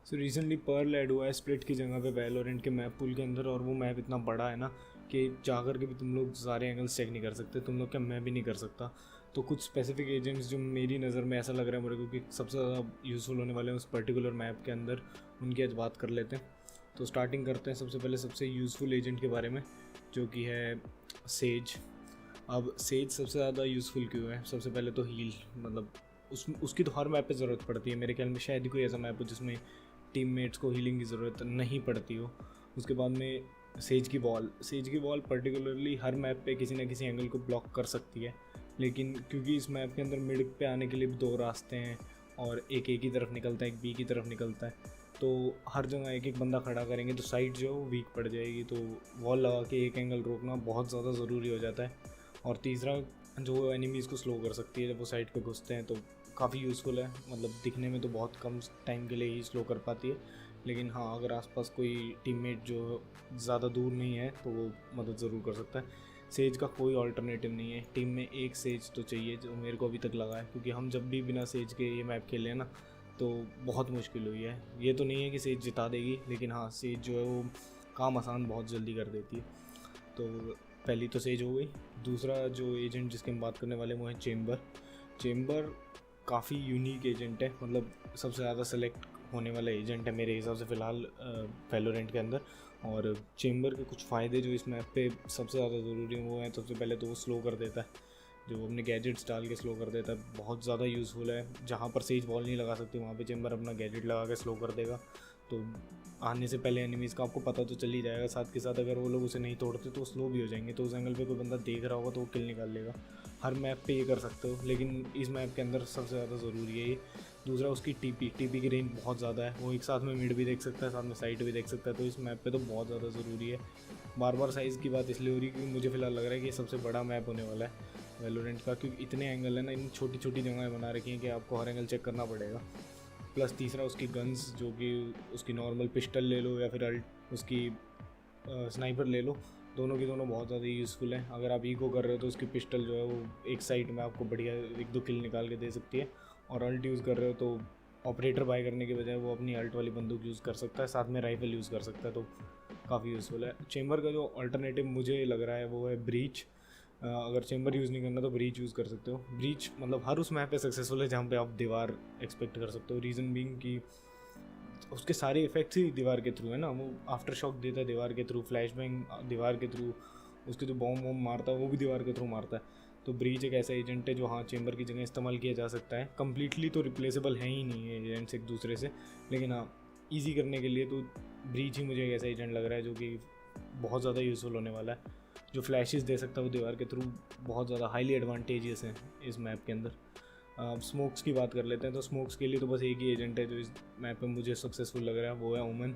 So recently Perl add हुआ है split की जगह पे वैलोरेंट के मैप पूल के अंदर, और वो मैप इतना बड़ा है ना कि जा कर के भी तुम लोग सारे एंगल्स चेक नहीं कर सकते, तुम लोग क्या मैं भी नहीं कर सकता। तो कुछ स्पेसिफिक एजेंट्स जो मेरी नज़र में ऐसा लग रहा है मेरे को कि सबसे ज़्यादा यूज़फुल होने वाले हैं उस पर्टिकुलर मैप के अंदर, उनकी आज बात कर लेते हैं। तो स्टार्टिंग करते हैं सबसे पहले सबसे यूज़फुल एजेंट के बारे में, जो कि है सेज। अब सेज सबसे ज़्यादा यूज़फुल क्यों है? सबसे पहले तो हील, मतलब उसकी तो हर मैप पे ज़रूरत पड़ती है। मेरे ख्याल में शायद ही कोई ऐसा मैप हो जिसमें टीममेट्स को हीलिंग की ज़रूरत नहीं पड़ती हो। उसके बाद में सेज की बॉल पर्टिकुलरली हर मैप पे किसी ना किसी एंगल को ब्लॉक कर सकती है, लेकिन क्योंकि इस मैप के अंदर मिड पे आने के लिए भी दो रास्ते हैं और एक ए की तरफ निकलता है, एक बी की तरफ निकलता है, तो हर जगह एक एक बंदा खड़ा करेंगे तो साइड जो है वो वीक पड़ जाएगी। तो वॉल लगा के एक एंगल रोकना बहुत ज़्यादा ज़रूरी हो जाता है। और तीसरा, जो एनिमीज़ को स्लो कर सकती है जब वो साइड पे घुसते हैं, तो काफ़ी यूज़फुल है। मतलब दिखने में तो बहुत कम टाइम के लिए ही स्लो कर पाती है, लेकिन हाँ, अगर आसपास कोई टीममेट जो ज़्यादा दूर नहीं है तो वो मदद ज़रूर कर सकता है। सेज का कोई ऑल्टरनेटिव नहीं है, टीम में एक सेज तो चाहिए, जो मेरे को अभी तक लगा है, क्योंकि हम जब भी बिना सेज के ये मैप खेले हैं ना तो बहुत मुश्किल हुई है। ये तो नहीं है कि सेज जिता देगी, लेकिन हाँ, सेज जो है वो काम आसान बहुत जल्दी कर देती है। तो पहली तो सेज हो गई। दूसरा जो एजेंट जिसकी हम बात करने वाले वो है चेम्बर काफ़ी यूनिक एजेंट है, मतलब सबसे ज़्यादा सेलेक्ट होने वाला एजेंट है मेरे हिसाब से फ़िलहाल वैलोरेंट के अंदर। और चेम्बर के कुछ फ़ायदे जो इस मैप पे सबसे ज़्यादा ज़रूरी हैं वो हैं, सबसे पहले तो वो स्लो कर देता है, जो अपने गैजेट्स डाल के स्लो कर देता है, बहुत ज़्यादा यूज़फुल है। जहाँ पर सेज बॉल नहीं लगा सकती वहाँ पे चेम्बर अपना गैजेट लगा के स्लो कर देगा, तो आने से पहले एनिमीज़ का आपको पता तो चल ही जाएगा। साथ के साथ अगर वो लोग उसे नहीं तोड़ते तो स्लो भी हो जाएंगे, तो उस एंगल पे कोई बंदा देख रहा होगा तो वो किल निकाल लेगा। हर मैप पे ये कर सकते हो, लेकिन इस मैप के अंदर सबसे ज़्यादा ज़रूरी है ये। दूसरा, उसकी टीपी की रेंज बहुत ज़्यादा है, वो एक साथ में मिड भी देख सकता है, साथ में साइड भी देख सकता है, तो इस मैप पे तो बहुत ज़्यादा ज़रूरी है। बार बार साइज़ की बात इसलिए हो रही है क्योंकि मुझे फ़िलहाल लग रहा है कि ये सबसे बड़ा मैप होने वाला है वैलोरेंट का, क्योंकि इतने एंगल है ना, इन छोटी छोटी जगहें बना रखी हैं कि आपको हर एंगल चेक करना पड़ेगा। प्लस तीसरा, उसकी गन्स, जो कि उसकी नॉर्मल पिस्टल ले लो या फिर उसकी स्नाइपर ले लो, दोनों की दोनों बहुत ज़्यादा यूज़फुल है। अगर आप ईको कर रहे हो तो उसकी पिस्टल जो है वो एक साइड में आपको बढ़िया एक दो किल निकाल के दे सकती है, और अल्ट यूज़ कर रहे हो तो ऑपरेटर बाय करने के बजाय वो अपनी अल्ट वाली बंदूक यूज़ कर सकता है, साथ में राइफल यूज़ कर सकता है, तो काफ़ी यूज़फुल है। चेम्बर का जो अल्टरनेटिव मुझे लग रहा है वो है ब्रीच। अगर चेम्बर यूज़ नहीं करना तो ब्रीच यूज़ कर सकते हो। ब्रीच मतलब हर उस मैप पे सक्सेसफुल है जहाँ पे आप दीवार एक्सपेक्ट कर सकते हो, रीज़न बीइंग कि उसके सारे इफेक्ट्स ही दीवार के थ्रू है ना, वो आफ्टर शॉक देता है दीवार के थ्रू, फ्लैश बैंग दीवार के थ्रू, उसके जो बॉम्ब मारता है वो भी दीवार के थ्रू मारता है। तो ब्रीच एक ऐसा एजेंट है जो हाँ चेम्बर की जगह इस्तेमाल किया जा सकता है। कम्प्लीटली तो रिप्लेसेबल है ही नहीं है एजेंट्स एक दूसरे से, लेकिन हाँ ईजी करने के लिए तो ब्रीच ही मुझे एक ऐसा एजेंट लग रहा है जो कि बहुत ज़्यादा यूज़फुल होने वाला है। जो फ्लैशेस दे सकता है वो दीवार के थ्रू बहुत ज़्यादा हाईली एडवांटेजियस हैं इस मैप के अंदर। अब स्मोक्स की बात कर लेते हैं, तो स्मोक्स के लिए तो बस एक ही एजेंट है जो इस मैप पे मुझे सक्सेसफुल लग रहा है, वो है ओमन।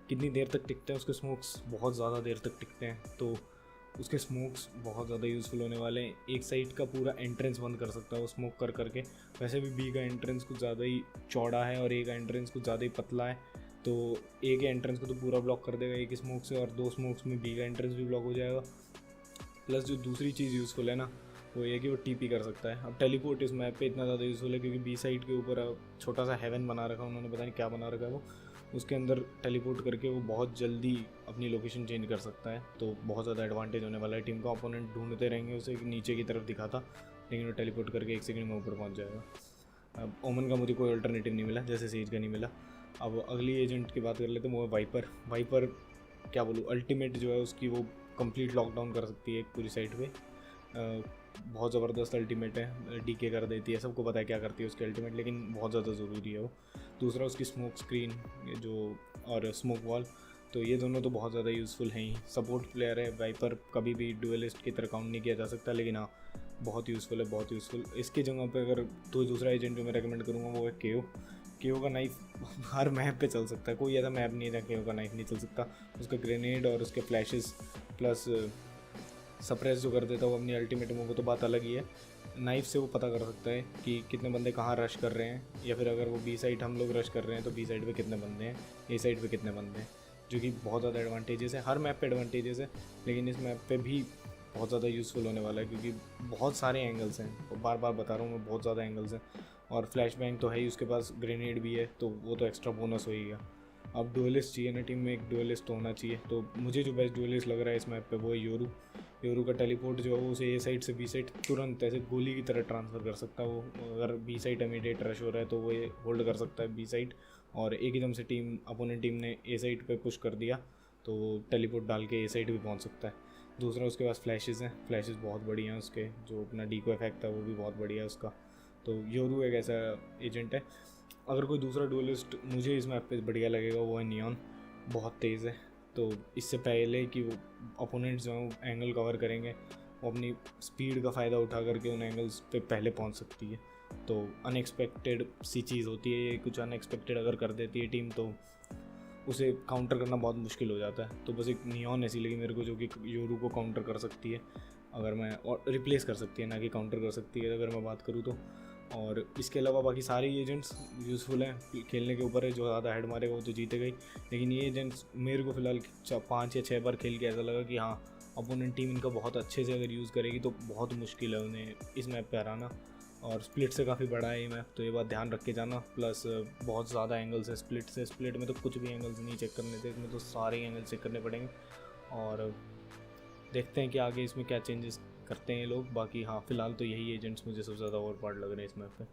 कितनी देर तक टिकते हैं उसके स्मोक्स? बहुत ज़्यादा देर तक टिकते हैं, तो उसके स्मोक्स बहुत ज़्यादा यूज़फुल होने वाले हैं। एक साइड का पूरा एंट्रेंस बंद कर सकता है वो स्मोक कर करके। वैसे भी बी का एंट्रेंस कुछ ज़्यादा ही चौड़ा है और ए का एंट्रेंस कुछ ज़्यादा ही पतला है, तो ए के एंट्रेंस को तो पूरा ब्लॉक कर देगा एक स्मोक से, और दो स्मोक्स में बी का एंट्रेंस भी ब्लॉक हो जाएगा। प्लस जो दूसरी चीज़ यूज़फुल है ना वो ये कि वो टीपी कर सकता है। अब टेलीपोर्ट इस मैप पे इतना ज़्यादा यूज़फुल है क्योंकि बी साइड के ऊपर छोटा सा हेवन बना रखा है उन्होंने, पता नहीं क्या बना रखा है वो, उसके अंदर टेलीपोर्ट करके वो बहुत जल्दी अपनी लोकेशन चेंज कर सकता है, तो बहुत ज़्यादा एडवांटेज होने वाला है। टीम का अपोनेंट ढूंढते रहेंगे उसे नीचे की तरफ दिखाता, लेकिन वो टेलीपोर्ट करके एक सेकंड में ऊपर पहुँच जाएगा। अब ओमन का मुझे कोई अल्टरनेटिव नहीं मिला, जैसे सीज का नहीं मिला। अब अगली एजेंट की बात कर लेते हैं, वो है वाइपर। क्या बोलूँ, अल्टीमेट जो है उसकी वो कंप्लीट लॉकडाउन कर सकती है एक पूरी साइड पे। बहुत ज़बरदस्त अल्टीमेट है, डीके कर देती है, सबको पता है क्या करती है उसकी अल्टीमेट, लेकिन बहुत ज़्यादा ज़रूरी है वो। दूसरा, उसकी स्मोक स्क्रीन जो और स्मोक वॉल, तो ये दोनों तो बहुत ज़्यादा यूज़फुल हैं ही। सपोर्ट प्लेयर है वाइपर, कभी भी डुअलिस्ट की तरह काउंट नहीं किया जा सकता, लेकिन हाँ बहुत यूज़फुल है, बहुत यूज़फुल। इसकी जगह पे अगर तो दूसरा एजेंट जो मैं रेकमेंड करूँगा वो है केओ का नाइफ हर मैप पे चल सकता है, कोई ऐसा मैप नहीं है जहाँ केओ का नाइफ नहीं चल सकता। उसका ग्रेनेड और उसके फ्लैशेस प्लस सप्रेस जो कर देता है वो अपनी अल्टीमेट में, वो तो बात अलग ही है। नाइफ से वो पता कर सकता है कि कितने बंदे कहाँ रश कर रहे हैं, या फिर अगर वो बी साइड हम लोग रश कर रहे हैं तो बी साइड पे कितने बंदे हैं, ए साइड पे कितने बंदे हैं, जो कि बहुत ज़्यादा एडवांटेजेस है। हर मैप पे एडवांटेजेस है, लेकिन इस मैप पे भी बहुत ज़्यादा यूज़फुल होने वाला है क्योंकि बहुत सारे एंगल्स हैं, और बार बार बता रहा हूँ मैं, बहुत ज़्यादा एंगल्स हैं। और फ्लैश बैंग तो है ही, उसके पास ग्रेनेड भी है, तो वो तो एक्स्ट्रा बोनस हो ही गया। अब डुअलिस्ट चाहिए ना टीम में, एक डुअलिस्ट तो होना चाहिए। तो मुझे जो बेस्ट डुअलिस्ट लग रहा है इस मैप पे वो है योरू। योरू का टेलीपोर्ट जो है वो उसे ए साइड से बी साइड तुरंत ऐसे गोली की तरह ट्रांसफ़र कर सकता है। वो अगर बी साइड इमीडिएट रश हो रहा है तो वो ये होल्ड कर सकता है बी साइड, और एकदम से टीम अपोनेंट टीम ने ए साइड पे पुश कर दिया तो वो टेलीपोर्ट डाल के ए साइड भी पहुंच सकता है। दूसरा उसके पास फ्लैशेस हैं, फ्लैशेस बहुत बढ़िया हैं उसके, जो अपना डीको इफेक्ट है वो भी बहुत बढ़िया है उसका। तो योरू एक ऐसा एजेंट है। अगर कोई दूसरा डुअलिस्ट मुझे इस मैप पे बढ़िया लगेगा वो है नियॉन, बहुत तेज़ है। तो इससे पहले कि वो अपोनेंट्स जो हैं एंगल कवर करेंगे, वो अपनी स्पीड का फ़ायदा उठा करके उन एंगल्स पे पहले पहुंच सकती है। तो अनएक्सपेक्टेड सी चीज़ होती है ये, कुछ अनएक्सपेक्टेड अगर कर देती है टीम तो उसे काउंटर करना बहुत मुश्किल हो जाता है। तो बस एक नियॉन ऐसी लगी मेरे को जो कि योरू को काउंटर कर सकती है, अगर मैं, और रिप्लेस कर सकती है ना कि काउंटर कर सकती है अगर मैं बात करूँ तो। और इसके अलावा बाकी सारे एजेंट्स यूज़फुल हैं, खेलने के ऊपर है, जो ज़्यादा हेड मारेगा वो तो जीतेगा ही। लेकिन ये एजेंट्स मेरे को फ़िलहाल 5 या 6 बार खेल के ऐसा लगा कि हाँ, अपोनेंट टीम इनका बहुत अच्छे से अगर यूज़ करेगी तो बहुत मुश्किल है उन्हें इस मैप पे हराना। और स्प्लिट से काफ़ी बड़ा है ये मैप, तो ये बात ध्यान रख के जाना। प्लस बहुत ज़्यादा एंगल्स है स्प्लिट से, स्प्लिट में तो कुछ भी एंगल्स नहीं चेक करने थे, इसमें तो सारे एंगल्स चेक करने पड़ेंगे। और देखते हैं कि आगे इसमें क्या चेंजेस करते हैं ये लोग। बाकी हाँ, फ़िलहाल तो यही एजेंट्स मुझे सबसे ज़्यादा ओवर पावर्ड लग रहे हैं इस मैप पे।